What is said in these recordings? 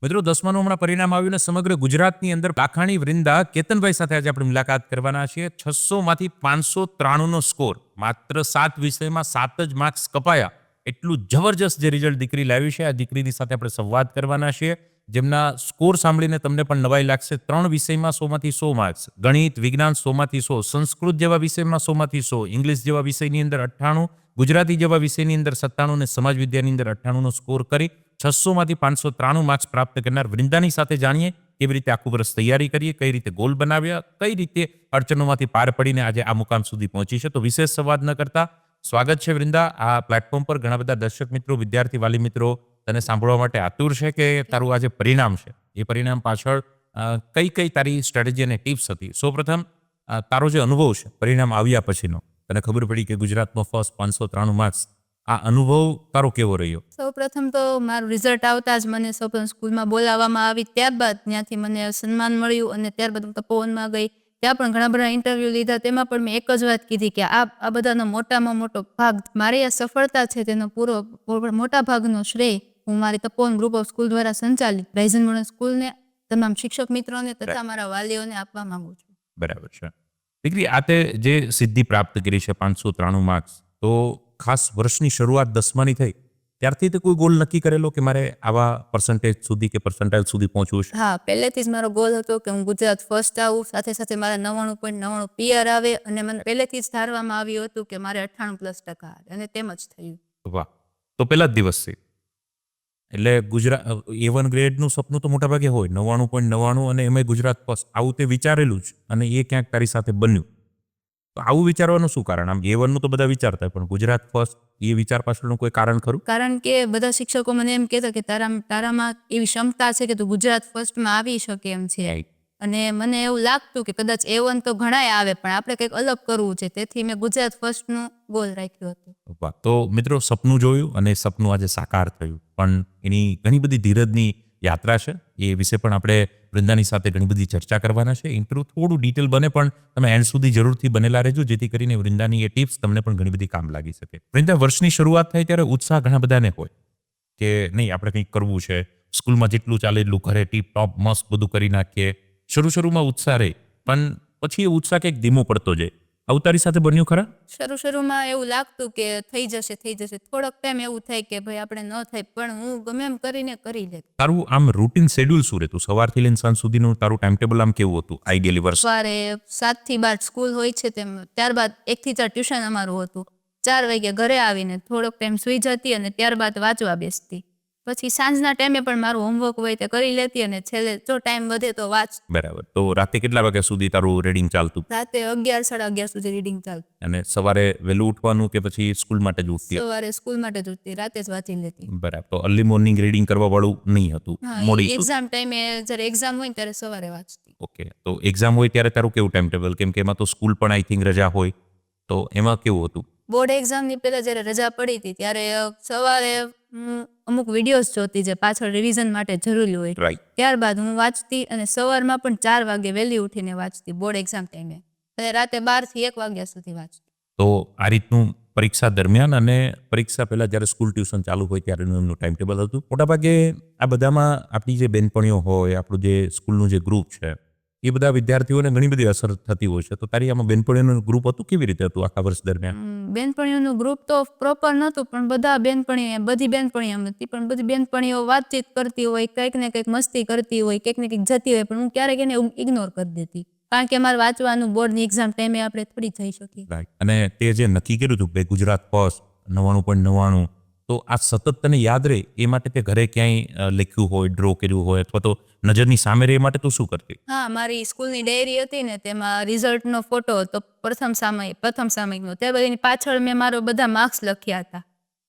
મિત્રો 10માનું હમણાં પરિણામ આવ્યું ને સમગ્ર ગુજરાતની અંદર લાખાણી વૃંદા કેતનભાઈ સાથે આજે આપણે મુલાકાત કરવાના છીએ. 600માંથી 593નો સ્કોર, માત્ર 7 વિષયમાં 7 જ માર્ક્સ કપાયા. એટલું જબરજસ્ત જે રિઝલ્ટ દીકરી લાવી છે, આ દીકરીની સાથે આપણે સંવાદ કરવાના છીએ, જેમના સ્કોર સાંભળીને તમને પણ નવાઈ લાગશે. 3 વિષયમાં 100માંથી 100 માર્ક્સ, ગણિત વિજ્ઞાન 100માંથી 100, સંસ્કૃત જેવા વિષયમાં 100માંથી 100, ઇંગ્લિશ જેવા વિષયની અંદર 98, ગુજરાતી જેવા વિષયની અંદર 97 અને સમાજ વિદ્યાની અંદર 98નો સ્કોર કરી 600માંથી 593 માર્ક્સ પ્રાપ્ત કરનાર વૃંદાની સાથે જાણીએ કેવી રીતે આખું વર્ષ તૈયારી કરીએ, કઈ રીતે ગોલ બનાવ્યા, કઈ રીતે અડચણોમાંથી પાર પડીને આજે આ મુકામ સુધી પહોંચી છે. તો વિશેષ સંવાદ ન કરતા સ્વાગત છે વૃંદા. આ પ્લેટફોર્મ પર ઘણા બધા દર્શક મિત્રો, વિદ્યાર્થી વાલી મિત્રો તને સાંભળવા માટે આતુર છે કે તારું આ જે પરિણામ છે એ પરિણામ પાછળ કઈ કઈ તારી સ્ટ્રેટેજી અને ટિપ્સ હતી. સૌપ્રથમ તારો જે અનુભવ છે પરિણામ આવ્યા પછીનો, તને ખબર પડી કે ગુજરાતમાં ફર્સ્ટ 593 માર્ક્સ, આ અનુભવ તારો કેવો રહ્યો? સૌપ્રથમ તો મારું રિઝલ્ટ આવતા જ મને સૌપ્રથમ સ્કૂલમાં બોલાવવામાં આવી, ત્યારબાદ ત્યાંથી મને સન્માન મળ્યું અને ત્યારબાદ હું તપોવનમાં ગઈ. ત્યાં પણ ઘણા બધા ઇન્ટરવ્યૂ લીધા. તેમાં પણ મેં એક જ વાત કીધી કે આ બધાનો મોટામાં મોટો ભાગ, મારી આ સફળતા છે તેનો પૂરો મોટા ભાગનો શ્રેય હું મારી તપોવન ગ્રુપ ઓફ સ્કૂલ દ્વારા સંચાલિત રાઇઝન મોડર્ન સ્કૂલને, તમામ શિક્ષક મિત્રોને તથા મારા વાલીઓને આપવા માંગુ છું. બરાબર છે. દીકરી, આ તે જે સિદ્ધિ પ્રાપ્ત કરી છે 593 માર્ક્સ, તો ખાસ વર્ષની શરૂઆત 10માની થઈ ત્યારથી તે કોઈ ગોલ નક્કી કરેલો કે મારે આવા પર્સન્ટેજ સુધી કે પર્સન્ટાઇલ સુધી પહોંચવું છે? હા, પહેલેથી જ મારો ગોલ હતો કે હું ગુજરાત ફર્સ્ટ આવું, સાથે સાથે મારા 99.99 પીઆર આવે, અને મને પહેલેથી જ ધારવામાં આવ્યું હતું કે મારે 98+% આવે, અને તેમ જ થયું. વાહ! તો પહેલા જ દિવસથી એટલે ગુજરાત A1 ગ્રેડનું સપનું તો મોટા ભાગે હોય, 99.99 અને એમાં ગુજરાત ફર્સ્ટ, આવું તે વિચારેલું જ અને એ ક્યાંક તારી સાથે બન્યું. તો આવું વિચારવાનું શું કારણ? આમ A1 નું તો બધા વિચારતા, પણ ગુજરાત ફર્સ્ટ એ વિચાર પાછળનું કોઈ કારણ ખરું? કારણ કે બધા શિક્ષકો મને એમ કહેતા કે તારામાં એવી ક્ષમતા છે કે તું ગુજરાત ફર્સ્ટમાં આવી શકે એમ છે. અને મને એવું લાગતું કે કદાચ A1 તો ઘણાય આવે, પણ આપણે કંઈક અલગ કરવું છે, તેથી મેં ગુજરાત ફર્સ્ટનું ગોલ રાખ્યો હતો. વાહ! તો મિત્રો, સપનું જોયું અને સપનું આજે સાકાર થયું, પણ એની ઘણી બધી ધીરજની યાત્રા છે. એ વિશે પણ આપણે વૃંદાની સાથે ઘણી બધી ચર્ચા કરવાના છે. ઇન્ટરવ્યુ થોડું ડિટેલ બને, પણ તમે એન્ડ સુધી જરૂરથી બનેલા રહેજો, જેથી કરીને વૃંદાની એ ટિપ્સ તમને પણ ઘણી બધી કામ લાગી શકે. વૃંદા, વર્ષની શરૂઆત થાય ત્યારે ઉત્સાહ ઘણા બધાને હોય કે નહીં આપણે કંઈક કરવું છે, સ્કૂલમાં જેટલું ચાલે એટલું ઘરે ટીપ ટોપ મસ્ત બધું કરી નાખીએ. શરૂમાં ઉત્સાહ રહે, પણ પછી એ ઉત્સાહ કંઈક ધીમો પડતો જાય. આવું તારી સાથે બન્યું ખરા? શરૂમાં એવું લાગતું કે થઈ જશે. થોડોક ટાઈમ એવું થાય કે ભાઈ આપણે ન થાય, પણ હું ગમે એમ કરીને કરી લેતી. તારું આમ રૂટીન શેડ્યુલ શું રહેતું? સવારથી લઈને સાંજ સુધીનું તારું ટાઈમ ટેબલ આમ કેવું હતું આઈડિયલી વર્ષ? સવારે 7 થી 12 સ્કૂલ હોય છે, તેમ ત્યારબાદ 1 થી 4 ટ્યુશન અમારું હતું. 4 વાગે ઘરે આવીને થોડોક ટાઈમ સુઈ જતી અને ત્યારબાદ વાંચવા બેસતી. પછી સાંજના ટાઈમે પણ મારું હોમવર્ક હોય તે કરી લેતી, અને છેલ્લે જો ટાઈમ વધે તો વાંચ. બરાબર. તો રાતે કેટલા વાગ્યા સુધી તારું રીડિંગ ચાલતું? રાતે 11, 11:30 સુધી રીડિંગ ચાલતું. અને સવારે વહેલું ઉઠવાનું કે પછી સ્કૂલ માટે જ ઉઠતી? સવારે સ્કૂલ માટે જ ઉઠતી, રાતે જ વાંચી લેતી. બરાબર. તો અર્લી મોર્નિંગ રીડિંગ કરવા વાળું નહીં હતું? મોડી એક્ઝામ ટાઈમે, જ્યારે એક્ઝામ હોય ત્યારે સવારે વાંચતી. ઓકે. તો એક્ઝામ હોય ત્યારે તારું કેવું ટાઈમ ટેબલ? કેમ કે એમાં તો સ્કૂલ પણ આઈ થિંક રજા હોય, તો એમાં કેવું હતું? બોર્ડ એક્ઝામની પહેલા જ્યારે રજા પડી હતી ત્યારે સવારે હું અમુક વિડીયોઝ જોતી જે પાછળ રિવિઝન માટે જરૂરી હોય. રાઈટ. ત્યારબાદ હું વાંચતી, અને સવારમાં પણ 4 વાગે વહેલી ઉઠીને વાંચતી બોર્ડ એક્ઝામ ટાઈમે, અને રાતે 12 થી 1 વાગ્યા સુધી વાંચતી. તો આ રીતનું પરીક્ષા દરમિયાન અને પરીક્ષા પહેલા જ્યારે સ્કૂલ ટ્યુશન ચાલુ હોય ત્યારેનું એમનું ટાઈમ ટેબલ હતું. મોટાભાગે આ બધામાં આપણી જે બેનપણીઓ હોય, આપણું જે સ્કૂલનું જે ગ્રુપ છે, એ બધા વિદ્યાર્થીઓને ઘણી બધી અસર થતી હોય છે. તો તારી આમાં બેનપણીઓનું ગ્રુપ હતું, કેવી રીતે હતું આખા વર્ષ દરમિયાન? બેનપણીઓનું ગ્રુપ તો પ્રોપર નહોતું, પણ બધી બેનપણીઓ હતી, પણ બધી બેનપણીઓ વાતચીત કરતી હોય, કંઈક ને કંઈક મસ્તી કરતી હોય, કંઈક ને કંઈક જતી હોય, પણ હું ક્યારેક એને ઇગ્નોર કરી દેતી, કારણ કે મારે વાંચવાનું બોર્ડની એક્ઝામ ટાઈમે આપણે થોડી જઈ શકીએ. અને તે જે નક્કી કર્યું હતું કે ગુજરાત ફર્સ્ટ 99.99, તો આ સતત તને યાદ રહે એ માટે તે ઘરે ક્યાંય લખ્યું હોય, ડ્રો કર્યું હોય, અથવા તો નજરની સામે રહે એ માટે તું શું કરતી? હા, મારી સ્કૂલની ડાયરી હતી ને, તેમાં રિઝલ્ટનો ફોટો હતો પ્રથમ સામયિકનો. ત્યારબાદ એની પાછળ મેં મારો બધા માર્ક્સ લખ્યા હતા,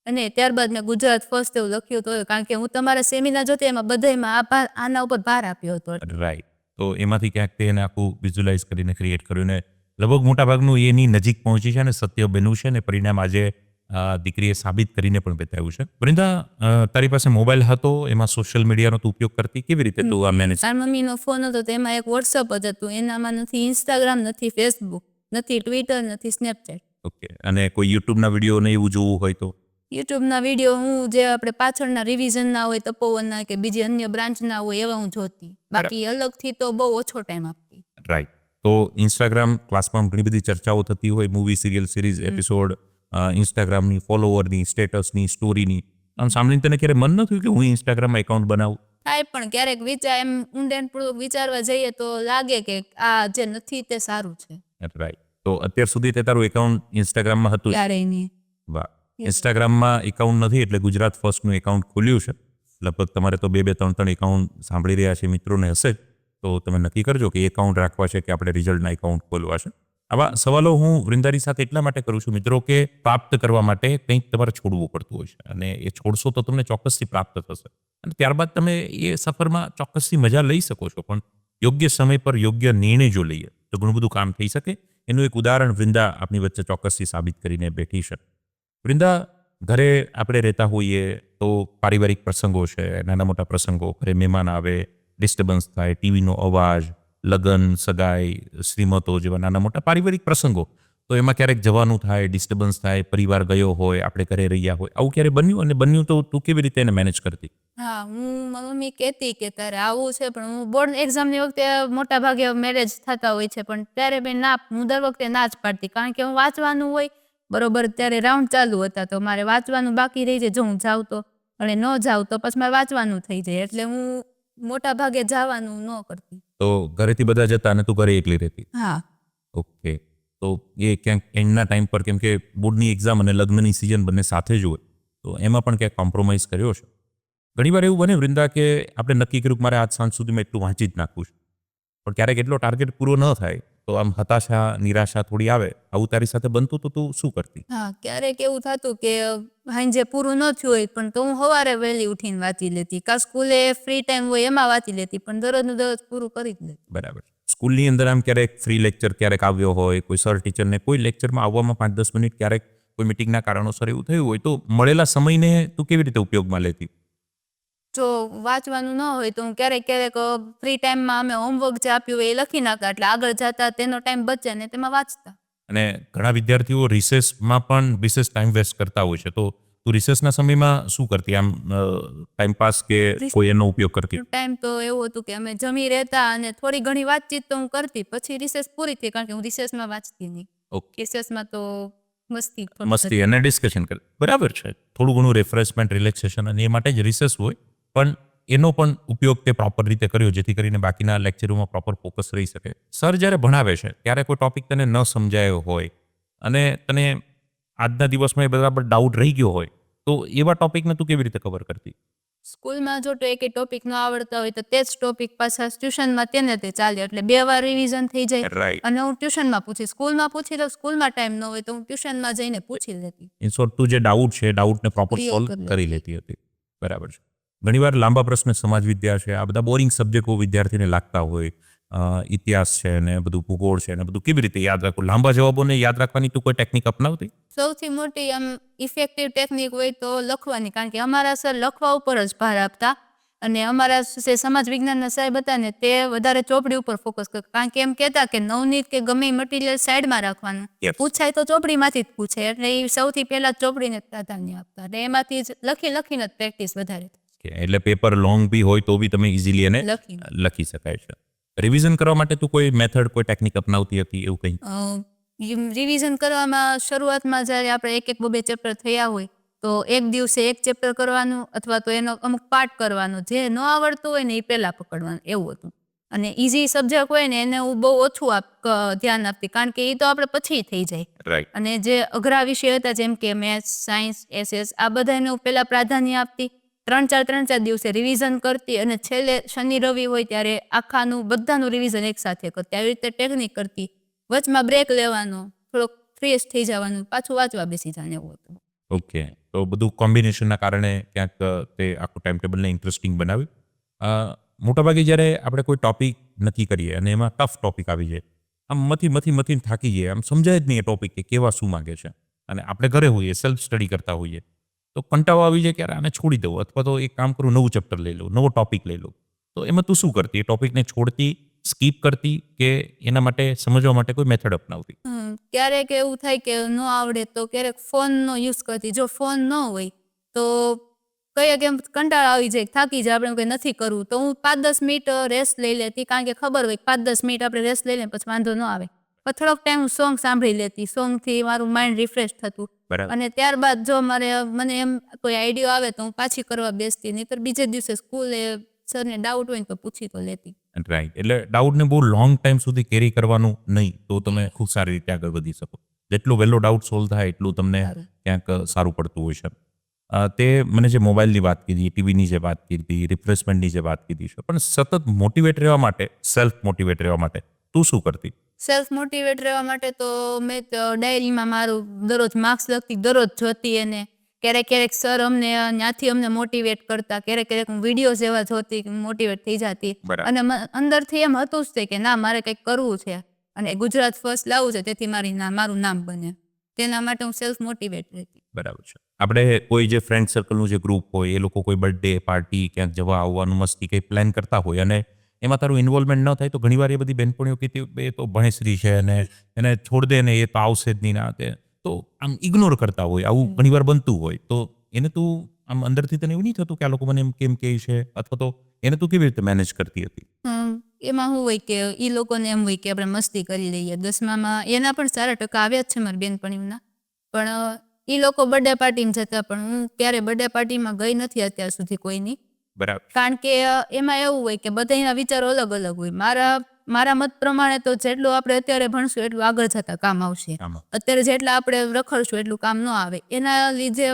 અને ત્યારબાદ મેં ગુજરાત ફર્સ્ટ એવું લખ્યું હતું, કારણ કે હું તમારા સેમિનાર જોતી, એમાં બધામાં આના ઉપર ભાર આપ્યો હતો. રાઈટ. તો એમાંથી ક્યાંક તે એને આખું વિઝ્યુલાઇઝ કરીને ક્રિએટ કર્યું, ને લગભગ મોટાભાગનું એની નજીક પહોંચી છે અને સત્ય બન્યું છે, ને પરિણામ આજે દીકરીએ સાબિત કરીને પણ બતાવ્યું છે. વૃંદા, તારી પાસે મોબાઈલ હતો, એમાં સોશિયલ મીડિયાનો તું ઉપયોગ કરતી, કેવી રીતે તું આ મેનેજ? તાર મમ્મીનો ફોન હતો, તેમાં એક વોટ્સઅપ જ હતું, એનામાં નથી ઇન્સ્ટાગ્રામ, નથી ફેસબુક, નથી ટ્વિટર, નથી સ્નેપચેટ. ઓકે. અને કોઈ યુટ્યુબના વિડીયો ને એવું જોવું હોય તો? યુટ્યુબના વિડીયો હું જે આપણે પાછળના રિવિઝનના હોય તપોવનના કે બીજી અન્ય બ્રાન્ચના હોય એવા હું જોતી, બાકી અલગથી તો બહુ ઓછો ટાઈમ આપતી. રાઈટ. તો ઇન્સ્ટાગ્રામ ક્લાસમાં ઘણી બધી ચર્ચાઓ થતી હોય, મૂવી, સિરિયલ, સિરીઝ, એપિસોડ, ઇન્સ્ટાગ્રામની ફોલોવરની, સ્ટેટસની, સ્ટોરીની. આમ સાંભળીને તને ક્યારે મન ન થયું કે હું ઇન્સ્ટાગ્રામમાં એકાઉન્ટ બનાવું? થાય પણ ક્યારેક વિચાર એમ ઊંડાણપૂર્વક વિચારવા જઈએ તો લાગે કે આ જે નથી તે સારું છે. રાઈટ. તો અત્યાર સુધી તે તારું એકાઉન્ટ ઇન્સ્ટાગ્રામમાં હતું? ક્યારેય નહીં. વાહ. ઇન્સ્ટાગ્રામમાં એકાઉન્ટ નથી એટલે ગુજરાત ફર્સ્ટનું એકાઉન્ટ ખોલ્યું છે. લગભગ તમારે તો 2-3 એકાઉન્ટ સાંભળી રહ્યા છે મિત્રોને હશે જ. તો તમે નક્કી કરજો કે એકાઉન્ટ રાખવા છે કે આપણે રિઝલ્ટના એકાઉન્ટ ખોલવા છે. આવા સવાલો હું વૃંદાની સાથે એટલા માટે કરું છું મિત્રો કે પ્રાપ્ત કરવા માટે કંઈક તમારે છોડવું પડતું હોય છે, અને એ છોડશો તો તમને ચોક્કસથી પ્રાપ્ત થશે, અને ત્યારબાદ તમે એ સફરમાં ચોક્કસથી મજા લઈ શકો છો. પણ યોગ્ય સમય પર યોગ્ય નિર્ણય જો લઈએ તો ઘણું બધું કામ થઈ શકે. એનું એક ઉદાહરણ વૃંદા આપણી વચ્ચે ચોક્કસથી સાબિત કરીને બેઠી છે. વૃંદા, ઘરે આપણે રહેતા હોઈએ તો પારિવારિક પ્રસંગો છે, નાના મોટા પ્રસંગો, ઘરે મહેમાન આવે, ડિસ્ટર્બન્સ થાય, ટીવીનો અવાજ, લગ્ન, સગાઈ, શ્રીમતો જેવા નાના મોટા પારિવારિક પ્રસંગો, તો એમાં ક્યારેક જવાનું થાય, ડિસ્ટર્બન્સ થાય, પરિવાર ગયો હોય, આપણે ઘરે રહ્યા હોય, આવું ક્યારે બન્યું? અને બન્યું તો તું કેવી રીતે એને મેનેજ કરતી? હા, હું મમ્મી કહેતી કે તારે આવું છે, પણ હું બોર્ડ એક્ઝામની વખતે મોટા ભાગે મેરેજ થતા હોય છે, પણ ત્યારે હું દર વખતે ના જ પાડતી, કારણ કે હું વાંચવાનું હોય બરોબર. ત્યારે રાઉન્ડ ચાલુ હતા તો મારે વાંચવાનું બાકી રહી જાય, જો હું જાઉં તો, અને ન જાઉં તો પછી મારે વાંચવાનું થઈ જાય, એટલે હું મોટા ભાગે જવાનું ન કરતી. તો ઘરેથી બધા જતા અને તું ઘરે એકલી રહેતી? હા. ઓકે. તો એ ક્યાંક એન્ડના ટાઈમ પર, કેમ કે બોર્ડની એક્ઝામ અને લગ્નની સિઝન બંને સાથે જ હોય, તો એમાં પણ ક્યાંક કોમ્પ્રોમાઇઝ કર્યો છે? ઘણીવાર એવું બને વૃંદા કે આપણે નક્કી કર્યું કે મારે આજ સાંજ સુધીમાં એટલું વાંચી જ નાખવું છે, પણ ક્યારેક એટલો ટાર્ગેટ પૂરો ન થાય તો આમ હતાશા, નિરાશા થોડી આવે. આવું તારી સાથે બનતું તો તું શું કરતી? હા, ક્યારેક એવું થતું કે સાંજે પૂરું ન થયું હોય પણ તો હું સવારે વહેલી ઉઠીને વાંચી લેતી, કાં સ્કૂલે ફ્રી ટાઈમ હોય એમાં વાંચી લેતી, પણ દરરોજનું દરરોજ પૂરું કરી જ લેતી. બરાબર. સ્કૂલની અંદર આમ ક્યારેક ફ્રી લેક્ચર ક્યારેક આવ્યો હોય, કોઈ સર ટીચરને કોઈ લેક્ચરમાં આવવામાં 5-10 મિનિટ ક્યારેક કોઈ મિટિંગના કારણોસર એવું થયું હોય, તો મળેલા સમયને તું કેવી રીતે ઉપયોગમાં લેતી? જો વાંચવાનું ન હોય તો હું ક્યારેક ફ્રી ટાઈમમાં અમે હોમવર્ક જે આપ્યું હોય એ લખી નાખતા, એટલે આગળ જતા તેનો ટાઈમ બચે ને તેમાં વાંચતા. અને ઘણા વિદ્યાર્થીઓ રિસેસમાં પણ વિશેષ ટાઈમ વેસ્ટ કરતા હોય છે, તો તું રિસેસના સમયમાં શું કરતી? આમ ટાઈમ પાસ કે કોઈ એનો ઉપયોગ કરતી? ટાઈમ તો એવું હતું કે અમે જમી રહેતા અને થોડી ઘણી વાતચીત તો હું કરતી, પછી રિસેસ પૂરી થઈ, કારણ કે હું રિસેસમાં વાંચતી નહીં. ઓકે. રિસેસમાં તો મસ્તી અને ડિસ્કશન કરે. બરાબર છે. થોડું ઘણું રિફ્રેશમેન્ટ, રિલેક્સેશન અને એ માટે જ રિસેસ હોય, પણ એનો પણ ઉપયોગ તે પ્રોપર રીતે કર્યો જેથી કરીને બાકીના લેક્ચરોમાં પ્રોપર ફોકસ રહી શકે. સર જ્યારે ભણાવે છે ત્યારે કોઈ ટોપિક તને ન સમજાયો હોય અને તને આજના દિવસમાં એ બરાબર ડાઉટ રહી ગયો હોય, તો એવા ટોપિકને તું કેવી રીતે કવર કરતી? સ્કૂલમાં જો તો એક ટોપિક ન આવડતા હોય તો તે જ ટોપિક પાછા ટ્યુશનમાં તેને તે ચાલે, એટલે 2 વાર રિવિઝન થઈ જાય. રાઈટ. અને હું ટ્યુશનમાં પૂછી, સ્કૂલમાં પૂછી લઉં, સ્કૂલમાં ટાઈમ ન હોય તો હું ટ્યુશનમાં જઈને પૂછી લેતી. ઇન શોર્ટ, તું જે ડાઉટ છે ડાઉટને પ્રોપર Clear સોલ્વ કરી કરી લેતી હતી. બરાબર છે. ઘણીવાર લાંબા પ્રશ્ન, સમાજ વિદ્યા છે, આ બધા બોરિંગ સબ્જેક્ટો વિદ્યાર્થીને લાગતા હોય, ઇતિહાસ છે ને બધું, ભૂગોળ છે ને બધું, કેવી રીતે યાદ રાખવું? લાંબા જવાબોને યાદ રાખવાની તું કોઈ ટેકનિક અપનાવતી? સૌથી મોટી આમ ઇફેક્ટિવ ટેકનિક હોય તો લખવાની, કારણ કે અમારા સર લખવા ઉપર જ ભાર આપતા, અને અમારા જે સમાજ વિજ્ઞાનના સાહેબ હતા ને તે વધારે ચોપડી ઉપર ફોકસ કરતા, કારણ કે એમ કહેતા કે નવનીત કે ગમે મટીરિયલ સાઈડમાં રાખવાનું, Yes. પૂછાય તો ચોપડીમાંથી જ પૂછે, એટલે એ સૌથી પહેલા ચોપડીને જ પ્રાધાન્ય આપતા, એટલે એમાંથી જ લખીને જ પ્રેક્ટિસ વધારે કે એટલે પેપર લોંગ બી હોય તો બી તમે ઇઝીલી એને લખીને. લખી શકાય છે. રિવિઝન કરવા માટે તું કોઈ મેથડ, કોઈ ટેકનિક અપનાવતી હતી એવું કંઈ? રિવિઝન કરવામાં શરૂઆતમાં જ્યારે આપણે 1-2 ચેપ્ટર થયા હોય તો એક દિવસે એક ચેપ્ટર કરવાનું, અથવા તો એનો અમુક પાર્ટ કરવાનો, જે ન આવડતું હોય ને એ પહેલા પકડવાનું, એવું હતું. અને ઇઝી સબ્જેક્ટ હોય ને એને હું બહુ ઓછું ધ્યાન આપતી, કારણ કે એ તો આપણે પછી થઈ જાય. રાઈટ. અને જે અઘરા વિષય હતા જેમ કે મેથ્સ, સાયન્સ, SS, આ બધાને હું પહેલા પ્રાધાન્ય આપતી. 3-4 દિવસે રિવિઝન કરતી, અને છેલ્લે શનિ રવિ હોય ત્યારે આખાનું બધાનું રિવિઝન એક સાથે કરતી. આવી રીતે ટેકનિક કરતી. વચમાં બ્રેક લેવાનો, થોડોક ફ્રેશ થઈ જવાનું, પાછું વાંચવા બેસી જવાનું, એવું હતું. ઓકે. તો બધું કોમ્બિનેશનના કારણે ક્યાંક તે આખું ટાઈમ ટેબલને ઇન્ટરેસ્ટિંગ બનાવ્યું. મોટાભાગે જ્યારે આપણે કોઈ ટોપિક નક્કી કરીએ અને એમાં ટફ ટોપિક આવી જાય, આમ મથીને થાકી જઈએ, આમ સમજાય જ નહીં એ ટોપિક કે કેવા શું માગે છે, અને આપણે ઘરે હોઈએ, સેલ્ફ સ્ટડી કરતા હોઈએ, તો કંટાળો આવી જાય કે આને છોડી દઉં, અથવા તો એક કામ કરું, નવું ચેપ્ટર લઈ લઉં, નવો ટોપિક લઈ લઉં. તો એમાં તું શું કરતી? એ ટોપિકને છોડતી, સ્કીપ કરતી કે એના માટે સમજવા માટે કોઈ મેથડ અપનાવતી? ક્યારેક એવું થાય કે ન આવડે તો ક્યારેક ફોનનો યુઝ કરતી. જો ફોન ન હોય તો કયા કેમ કંટાળો આવી જાય, થાકી જાય, આપણે કંઈ નથી કરવું તો હું 5-10 મિનિટ રેસ્ટ લઈ લેતી, કારણ કે ખબર હોય 5-10 મિનિટ આપણે રેસ્ટ લઈ લઈએ પછી વાંધો ન આવે. પણ થોડોક ટાઈમ હું સોંગ સાંભળી લેતી, સોંગથી મારું માઇન્ડ રિફ્રેશ થતું. બરાબર. અને ત્યારબાદ જો મને એમ કોઈ આઈડિયા આવે તો હું પાછી કરવા બેસતી, નહીંતર બીજે દિવસે સ્કૂલે સરને ડાઉટ હોય ને તો પૂછી તો લેતી. રાઈટ. એટલે ડાઉટને બહુ લોંગ ટાઈમ સુધી કેરી કરવાનું નહીં, તો તમે ખૂબ સારી રીતે આગળ વધી શકો. જેટલો વહેલો ડાઉટ સોલ્વ થાય એટલું તમને ક્યાંક સારું પડતું હોય છે. તે મને જે મોબાઈલની વાત કીધી, ટીવીની જે વાત કીધી, રિફ્રેશમેન્ટની જે વાત કીધી છે, પણ સતત મોટિવેટ રહેવા માટે, સેલ્ફ મોટિવેટ રહેવા માટે તું શું કરતી? સેલ્ફ મોટિવેટ રહેવા માટે તો મેં ડાયરીમાં મારું દરરોજ માર્ક્સ લખતી, દરરોજ જોતી, અને ક્યારેક સર ત્યાંથી અમને મોટિવેટ કરતા, ક્યારેક હું વિડીયોઝ એવા જોતી, મોટિવેટ થઈ જતી. બરાબર. અને અંદરથી એમ હતું જ તે કે ના, મારે કંઈક કરવું છે અને ગુજરાત ફર્સ્ટ લાવવું છે, તેથી મારું નામ બને. તેના માટે હું સેલ્ફ મોટિવેટ રહેતી. બરાબર છે. આપણે કોઈ જે ફ્રેન્ડ સર્કલનું જે ગ્રુપ હોય, એ લોકો કોઈ બર્થડે પાર્ટી, ક્યાંક જવા આવવાનું મસ્તી કંઈ પ્લાન કરતા હોય અને એમાં તારું ઇન્વોલ્વમેન્ટ ન થાય, તો ઘણીવાર એ બધી બહેનપણીઓ કહેતી એ તો ભણેશ્રી છે અને એને છોડ દે ને, એ તો આવશે જ નહીં, ના તે તો આમ ઇગ્નોર કરતા હોય. આવું ઘણીવાર બનતું હોય, તો એને તું આમ અંદરથી તને એવું નહીં થતું કે આ લોકો મને એમ કેમ કહે છે, અથવા તો એને તું કેવી રીતે મેનેજ કરતી હતી? એમાં શું હોય કે એ લોકોને એમ હોય કે આપણે મસ્તી કરી લઈએ. 10મામાં એના પણ સારા ટકા આવ્યા જ છે મારી બેનપણીઓના, પણ એ લોકો બર્થડે પાર્ટીમાં જતા, પણ હું ક્યારે બર્થડે પાર્ટીમાં ગઈ નથી અત્યાર સુધી કોઈની. બરાબર. કારણ કે એમાં એવું હોય કે બધાના વિચારો અલગ અલગ હોય. મારા મત પ્રમાણે તો જેટલું આપણે અત્યારે ભણશું એટલું આગળ જતા કામ આવશે. આમાં અત્યારે જેટલા આપણે રખડશું એટલું કામ ન આવે. એના લીધે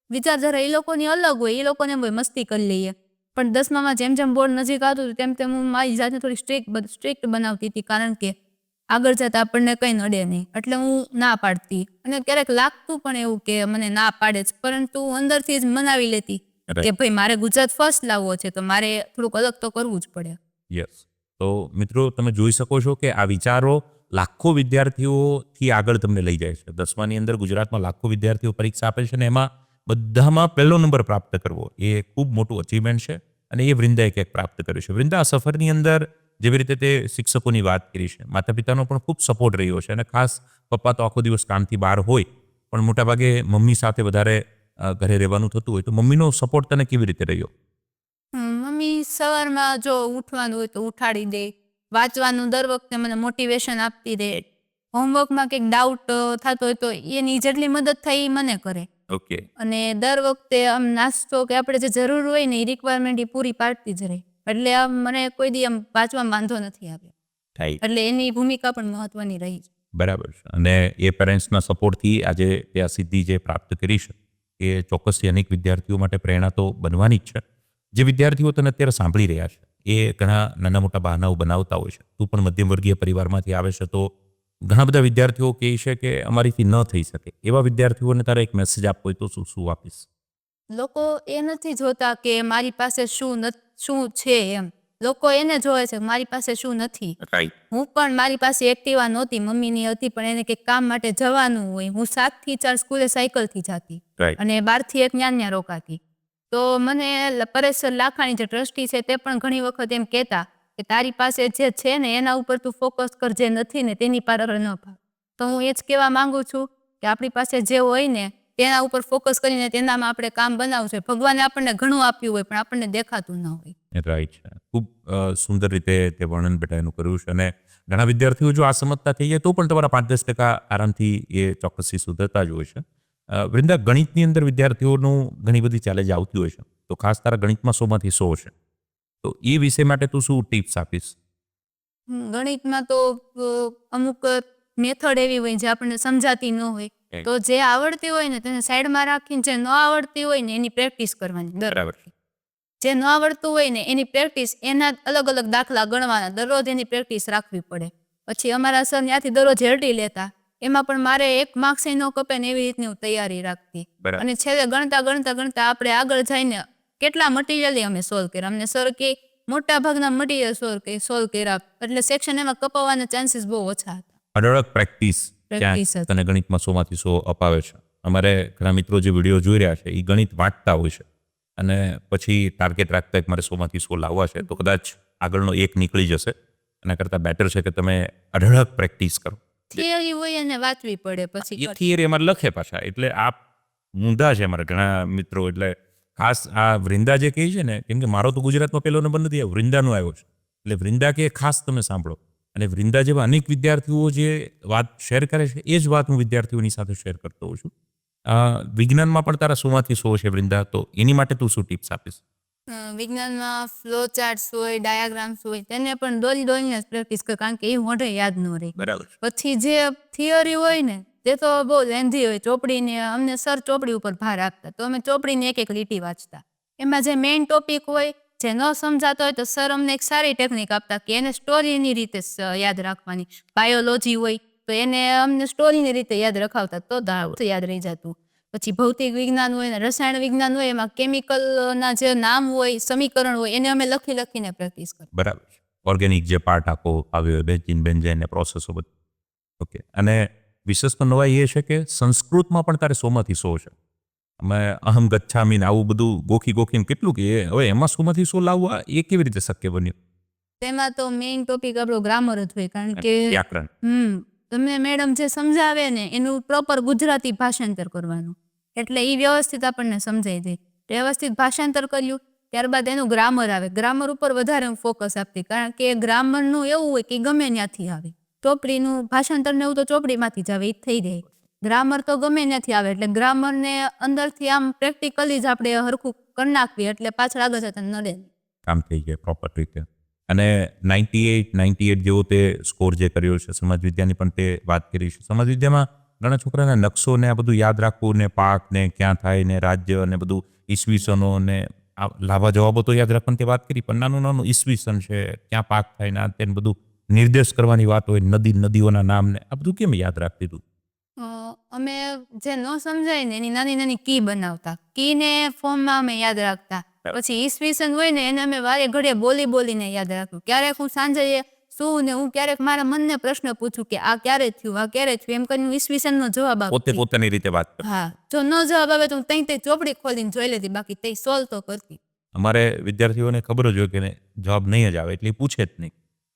વિચારધારા એ લોકોની અલગ હોય. એ લોકોને એમ હોય મસ્તી કરી લઈએ. પણ 10મામાં જેમ જેમ બોર્ડ નજીક આવતું હતું તેમ હું મારી જાતને થોડી સ્ટ્રિક્ટ બનાવતી હતી, કારણ કે આગળ જતા આપણને કંઈ નડે નહીં, એટલે હું ના પાડતી. અને ક્યારેક લાગતું પણ એવું કે મને ના પાડે છે, પરંતુ હું અંદરથી જ મનાવી લેતી કે ભાઈ મારે ગુજરાત ફર્સ્ટ લાવવો છે તો મારે થોડુંક અલગ તો કરવું જ પડે. યસ. તો મિત્રો, તમે જોઈ શકો છો કે આ વિચારો લાખો વિદ્યાર્થીઓથી આગળ તમને લઈ જાય છે. 10માની અંદર ગુજરાતમાં લાખો વિદ્યાર્થીઓ પરીક્ષા આપે છે અને એમાં બધામાં પહેલો નંબર પ્રાપ્ત કરવો એ ખૂબ મોટું અચીવમેન્ટ છે, અને એ વૃંદાએ ક્યાંક પ્રાપ્ત કર્યું છે. વૃંદા, આ સફરની અંદર જેવી રીતે તે શિક્ષકોની વાત કરી છે, માતા પિતાનો પણ ખૂબ સપોર્ટ રહ્યો છે, અને ખાસ પપ્પા તો આખો દિવસ કામથી બહાર હોય, પણ મોટાભાગે મમ્મી સાથે વધારે ઘરે રહેવાનું થતું હોય, તો મમ્મીનો સપોર્ટ તને કેવી રીતે રહ્યો? મમ્મી સવારમાં જો ઉઠવાનું હોય તો ઉઠાડી દે, વાંચવાનું દર વખતે મને મોટિવેશન આપતી રહે, હોમવર્કમાં કંઈક ડાઉટ થતો હોય તો એની જેટલી મદદ થાય એ મને કરે. ઓકે. અને દર વખતે આમ નાસ્તો કે આપણે જે જરૂર હોય ને એ રિક્વાયરમેન્ટ એ પૂરી પાડતી જ રહે. એટલે આમ મને કોઈ દી આમ વાંચવામાં વાંધો નથી આવ્યો. રાઈટ. એટલે એની ભૂમિકા પણ મહત્વની રહી છે. બરાબર છે. અને એ પેરેન્ટ્સના સપોર્ટથી આજે તે આ સિદ્ધિ જે પ્રાપ્ત કરી છે, એ ચોક્કસથી અનેક વિદ્યાર્થીઓ માટે પ્રેરણા તો બનવાની જ છે. જે વિદ્યાર્થીઓ તને અત્યારે સાંભળી રહ્યા છે, એ ઘણા નાના મોટા બહાનાઓ બનાવતા હોય છે. તું પણ મધ્યમ વર્ગીય પરિવારમાંથી આવે છે, તો ઘણા બધા વિદ્યાર્થીઓ કહે છે કે અમારીથી ન થઈ શકે. એવા વિદ્યાર્થીઓને તારે એક મેસેજ આપવો હોય તો શું આપીશ? લોકો એ નથી જોતા કે મારી પાસે શું છે એમ. લોકો એને જોવે છે કે મારી પાસે શું નથી. રાઈટ. હું પણ મારી પાસે એક્ટિવા નહોતી, મમ્મીની હતી, પણ એને કંઈક કામ માટે જવાનું હોય. હું 7 થી 4 સ્કૂલે સાયકલથી જતી રાઈટ. અને 12 થી 1 ન્યા રોકાતી. તો મને પરેશ લાખાણી જે ટ્રસ્ટી છે તે પણ ઘણી વખત એમ કહેતા કે તારી પાસે જે છે ને એના ઉપર તું ફોકસ કર, જે નથી ને તેની પર ન ભાગ. તો હું એ જ કહેવા માંગુ છું કે આપણી પાસે જે હોય ને તેના ઉપર ફોકસ કરીને તેનામાં આપણે કામ બનાવવું છે. ભગવાને આપણને ઘણું આપ્યું હોય પણ આપણને દેખાતું ન હોય. રાઈટ છે. ખૂબ સુંદર રીતે તે વર્ણન બેટા એનું કર્યું છે, અને ઘણા વિદ્યાર્થીઓ જો આ સમજતા થઈ જાય તો પણ તમારા 5-10% આરામથી એ ચોક્કસથી સુધરતા જ હોય છે. વૃંદા, ગણિતની અંદર વિદ્યાર્થીઓનું ઘણી બધી ચેલેન્જ આવતી હોય છે, તો ખાસ તારા ગણિતમાં 100માંથી 100 છે, તો એ વિષય માટે તું શું ટિપ્સ આપીશ? ગણિતમાં તો અમુક મેથડ એવી હોય જે આપણને સમજાતી ન હોય, તો જે આવડતી હોય ને તેને સાઈડમાં રાખીને જે ન આવડતી હોય ને એની પ્રેક્ટિસ કરવાની. બરાબર. જે ન આવડતું હોય ને એની પ્રેક્ટિસ, એના અલગ અલગ દાખલા ગણવાના, દરરોજ એની પ્રેક્ટિસ રાખવી પડે. પછી અમારા સર ત્યાંથી દરરોજ હેરટી લેતા, એમાં પણ મારે 1 માર્ક્સ ન કપે ને એવી રીતની હું તૈયારી રાખતી. બરાબર. અને છેલ્લે ગણતા આપણે આગળ જઈને કેટલા મટીરિયલ અમે સોલ્વ કર્યા. અમને સર કે મોટા ભાગના મટીરિયલ સોલ્વ કર્યા, એટલે સેક્શન એમાં કપાવવાના ચાન્સીસ બહુ ઓછા હતા. અઢળક પ્રેક્ટિસ હતી. તને ગણિતમાં 100માંથી 100 અપાવે છે. અમારે ઘણા મિત્રો જે વિડીયો જોઈ રહ્યા છે એ ગણિત વાંચતા હોય છે અને પછી ટાર્ગેટ રાખતા કે મારે 100માંથી 100 લાવવા છે, તો કદાચ આગળનો 1 નીકળી જશે. એના કરતાં બેટર છે કે તમે અઢળક પ્રેક્ટિસ કરો. થિયરી હોય અને વાંચવી પડે પછી એ થિયરી અમારે લખે પાછા, એટલે આ મૂંધા છે અમારા ઘણા મિત્રો. એટલે ખાસ આ વૃંદા જે કહે છે ને, કેમ કે મારો તો ગુજરાતમાં પહેલો નંબર નથી આવ્યો, વૃંદાનો આવ્યો છે. એટલે વૃંદા કે ખાસ તમે સાંભળો. અને વૃંદા જેવા અનેક વિદ્યાર્થીઓ જે વાત શેર કરે છે એ જ વાત હું વિદ્યાર્થીઓની સાથે શેર કરતો હોઉં છું. વિજ્ઞાનમાં પણ તારા 100માંથી 100 છે વૃંદા, તો એની માટે તું શું ટિપ્સ આપીશ? વિજ્ઞાનમાં ફ્લો ચાર્ટ્સ હોય, ડાયાગ્રામ્સ હોય, તેને પણ દોરીને જ પ્રેક્ટિસ કર, કારણ કે એ મોઢે યાદ ન રહે. બરાબર. પછી જે થિયરી હોય ને તે તો બહુ લેન્ધી હોય. ચોપડીને અમને સર ચોપડી ઉપર ભાર આપતા, તો અમે ચોપડીની એક એક લીટી વાંચતા. એમાં જે મેઇન ટોપિક હોય, જે ન સમજાતો હોય, તો સર અમને એક સારી ટેકનિક આપતા કે એને સ્ટોરીની રીતે યાદ રાખવાની. બાયોલોજી હોય તો એને અમને સ્ટોરીની રીતે યાદ રખાવતા, તો યાદ રહી જતું. પછી ભૌતિક વિજ્ઞાન હોય ને રસાયણ વિજ્ઞાન હોય, એમાં કેમિકલના જે નામ હોય, સમીકરણ હોય, એને અમે લખીને પ્રેક્ટિસ કરતા. બરાબર. ઓર્ગેનિક જે પાર્ટ આખો આવ્યો, બેન્ઝીન બેન્ઝાઇન ને પ્રોસેસો બધી. ઓકે. અને વિશેષમાં નવાઈ એ છે કે સંસ્કૃતમાં પણ તારે 100માંથી 100 છે. અમે અહમ ગચ્છામી ને આવું બધું ગોખીને કેટલું કે હવે એમાં 100માંથી 100 લાવવા એ કેવી રીતે શક્ય બન્યું? તેમાં તો મેઇન ટોપિક આપણો ગ્રામર જ હોય, કારણ કે વ્યાકરણ. તમને મેડમ જે સમજાવે ને એનું પ્રોપર ગુજરાતી ભાષાંતર કરવાનું, એટલે એ વ્યવસ્થિત આપણને સમજાઈ જાય. વ્યવસ્થિત ભાષાંતર કર્યું ત્યારબાદ એનું ગ્રામર આવે. ગ્રામર ઉપર વધારે હું ફોકસ આપતી, કારણ કે ગ્રામરનું એવું હોય કે ગમે ત્યાંથી આવે. ચોપડીનું ભાષાંતર ને એવું તો ચોપડીમાંથી જ આવે, એ થઈ જાય. ગ્રામર તો ગમે ત્યાંથી આવે, એટલે ગ્રામરને અંદરથી આમ પ્રેક્ટિકલી જ આપણે હરખું કરી નાખવી, એટલે પાછળ આગળ જતા નડે નહીં. કામ થઈ જાય પ્રોપર રીતે. અને 98 જેવો તે સ્કોર જે કર્યો છે, સમાજ વિદ્યાની પણ તે વાત કરી છે. સમાજ વિદ્યામાં ઘણા છોકરાના નકશો ને આ બધું યાદ રાખવું ને પાક ને ક્યાં થાય ને રાજ્ય ને બધું ઈસવીસનો ને આ લાભા જવાબો તો યાદ રાખવાની તે વાત કરી, પણ નાનું ઈસવીસન છે, ક્યાં પાક થાય ને આ તેને બધું નિર્દેશ કરવાની વાત હોય, નદીઓના નામ ને આ બધું કેમ યાદ રાખતી તું? અમે જે ન સમજાય ને એની નાની નાની કી બનાવતા, કી ને ફોર્મમાં અમે યાદ રાખતા. પછી ઈસવીસન હોય ને એને અમે વારે ઘડીએ બોલીને યાદ રાખ્યું. ક્યારેક હું સાંજે શું ને હું ક્યારેક મારા મનને પ્રશ્ન પૂછું કે આ ક્યારે થયું, એમ કરીને ઈસવીસનનો જવાબ આપતી. પોતાની રીતે વાત કર. હા, જો ન જવાબ આવે તો હું તઈ ચોપડી ખોલીને જોઈ લેતી, બાકી તઈ સોલ્વ તો કરતી. અમારે વિદ્યાર્થીઓને ખબર જ હોય કે જવાબ નહીં જ આવે એટલે એ પૂછે જ નહીં,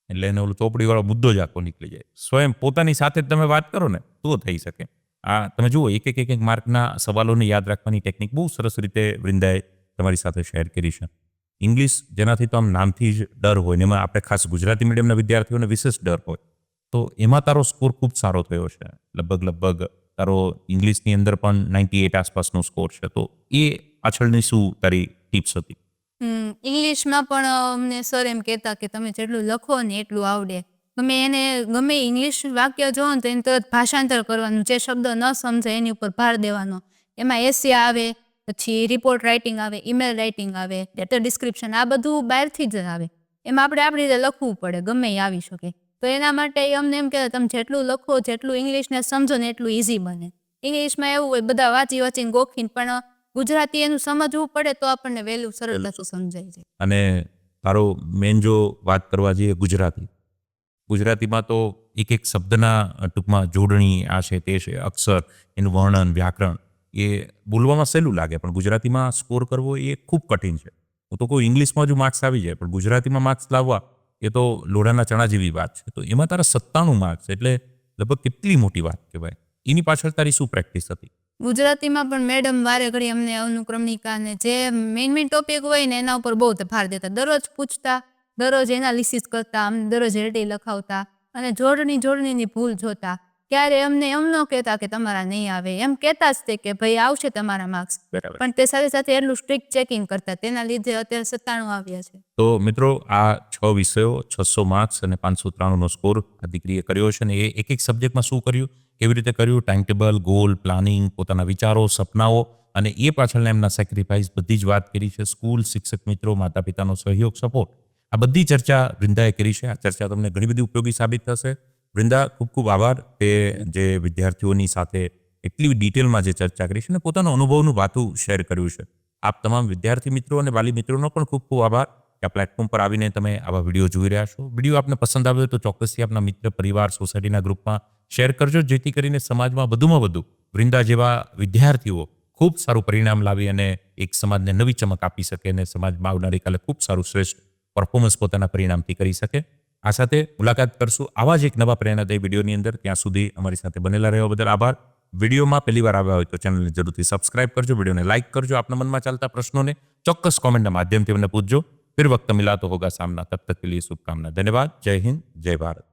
એટલે એને ઓલો ચોપડીવાળો મુદ્દો જ આખો નીકળી જાય. સ્વયં પોતાની સાથે જ તમે વાત કરો ને તો થઈ શકે. આ તમે જુઓ એક માર્કના સવાલોને યાદ રાખવાની ટેકનિક બહુ સરસ રીતે વૃંદાએ તમારી સાથે શેર કરી છે. ઇંગ્લિશ જેનાથી તો આમ નામથી જ ડર હોય ને એમાં આપણે ખાસ ગુજરાતી મીડિયમના વિદ્યાર્થીઓને વિશેષ ડર હોય, તો એમાં તારો સ્કોર ખૂબ સારો થયો છે. લગભગ તારો ઇંગ્લિશની અંદર પણ 98 આસપાસનો સ્કોર છે. તો એ પાછળની શું તારી ટિપ્સ હતી? ઇંગ્લિશમાં પણ અમને સર એમ કહેતા કે તમે જેટલું લખો ને એટલું આવડે. ગમે ઇંગ્લિશ વાક્ય જોવો ને તો એને તરત ભાષાંતર કરવાનું, જે શબ્દ ન સમજાય એની ઉપર ભાર દેવાનો. એમાં એસિયા આવે, પછી રિપોર્ટ રાઇટિંગ આવે, ઈમેલ રાઇટિંગ આવે, લેટર ડિસ્ક્રિપ્શન, આ બધું બહારથી જ આવે. એમાં આપણે આપણી રીતે લખવું પડે, ગમે એ આવી શકે. તો એના માટે અમને એમ કહેતા તમે જેટલું લખો, જેટલું ઇંગ્લિશને સમજો ને એટલું ઇઝી બને. ઇંગ્લિશમાં એવું હોય બધા વાંચીને ગોખીને, પણ ગુજરાતી એનું સમજવું પડે તો આપણને વહેલું સરળતાથી સમજાઈ જાય. અને તારો મેન જો વાત કરવા જઈએ ગુજરાતીમાં તો એક શબ્દના ટૂંકમાં જોડણી આ છે તે છે, અક્ષર, એનું વર્ણન, વ્યાકરણ એ બોલવામાં સહેલું લાગે, પણ ગુજરાતીમાં સ્કોર કરવો એ ખૂબ કઠિન છે. હું તો કોઈ ઇંગ્લિશમાં જ માર્ક્સ આવી જાય, પણ ગુજરાતીમાં માર્ક્સ લાવવા એ તો લોઢાના ચણા જેવી વાત છે. તો એમાં તારા 97 માર્ક્સ એટલે લગભગ કેટલી મોટી વાત કહેવાય. એની પાછળ તારી શું પ્રેક્ટિસ હતી? ગુજરાતીમાં પણ મેડમ વારે ઘડી અમને અનુક્રમણિકા ને જે મેઇન ટોપિક હોય ને એના ઉપર બહુ ભાર દેતા. દરરોજ પૂછતા, દરરોજ એનાલિસિસ કરતા, અમને દરરોજ રેડી લખાવતા અને જોડણીની ભૂલ જોતા. ત્યારે અમને એમ ન કહેતા કે તમારા નહીં આવે, એમ કહેતા જ તે કે ભાઈ આવશે તમારા માર્ક્સ. પણ તે સાથે એટલું સ્ટ્રિક્ટ ચેકિંગ કરતા, તેના લીધે અત્યારે 97 આવ્યા છે. તો મિત્રો આ 6 વિષયો, 600 માર્ક્સ અને 593નો સ્કોર આ દીકરીએ કર્યો છે. અને એ એક સબ્જેક્ટમાં શું કર્યું, કેવી રીતે કર્યું, ટાઈમ ટેબલ, ગોલ, પ્લાનિંગ, પોતાના વિચારો, સપનાઓ અને એ પાછળના એમના સેક્રિફાઈસ બધી જ વાત કરી છે. સ્કૂલ, શિક્ષક મિત્રો, માતા પિતાનો સહયોગ, સપોર્ટ, આ બધી ચર્ચા વૃંદાએ કરી છે. આ ચર્ચા તમને ઘણી બધી ઉપયોગી સાબિત થશે. વૃંદા, ખૂબ આભાર તે જે વિદ્યાર્થીઓની સાથે એટલી ડિટેલમાં જે ચર્ચા કરી છે અને પોતાનો અનુભવનું વાતું શેર કર્યું છે. આપ તમામ વિદ્યાર્થી મિત્રો અને વાલી મિત્રોનો પણ ખૂબ આભાર કે આ પ્લેટફોર્મ પર આવીને તમે આવા વિડીયો જોઈ રહ્યા છો. વિડીયો આપને પસંદ આવ્યો તો ચોક્કસથી આપના મિત્ર, પરિવાર, સોસાયટીના ગ્રુપમાં શેર કરજો, જેથી કરીને સમાજમાં વધુમાં વધુ વૃંદા જેવા વિદ્યાર્થીઓ ખૂબ સારું પરિણામ લાવી અને એક સમાજને નવી ચમક આપી શકે અને સમાજમાં આવનારી કાલે ખૂબ સારું શ્રેષ્ઠ પરફોર્મન્સ પોતાના પરિણામથી કરી શકે. આ સાથે મુલાકાત કરશું આવા જ એક નવા પ્રેરણાદાયી વિડીયોની અંદર. ત્યાં સુધી અમારી સાથે બનેલા રહેવા બદલ આભાર. વિડીયોમાં પહેલી વાર આવ્યા હોય તો ચેનલને જરૂરથી સબસ્ક્રાઇબ કરજો, વિડીયોને લાઇક કરજો, આપના મનમાં ચાલતા પ્રશ્નોને ચોક્કસ કોમેન્ટના માધ્યમથી મને પૂછજો. फिर वक्त मिला तो होगा सामना, तब तक के लिए शुभकामना. धन्यवाद. जय हिंद, जय भारत.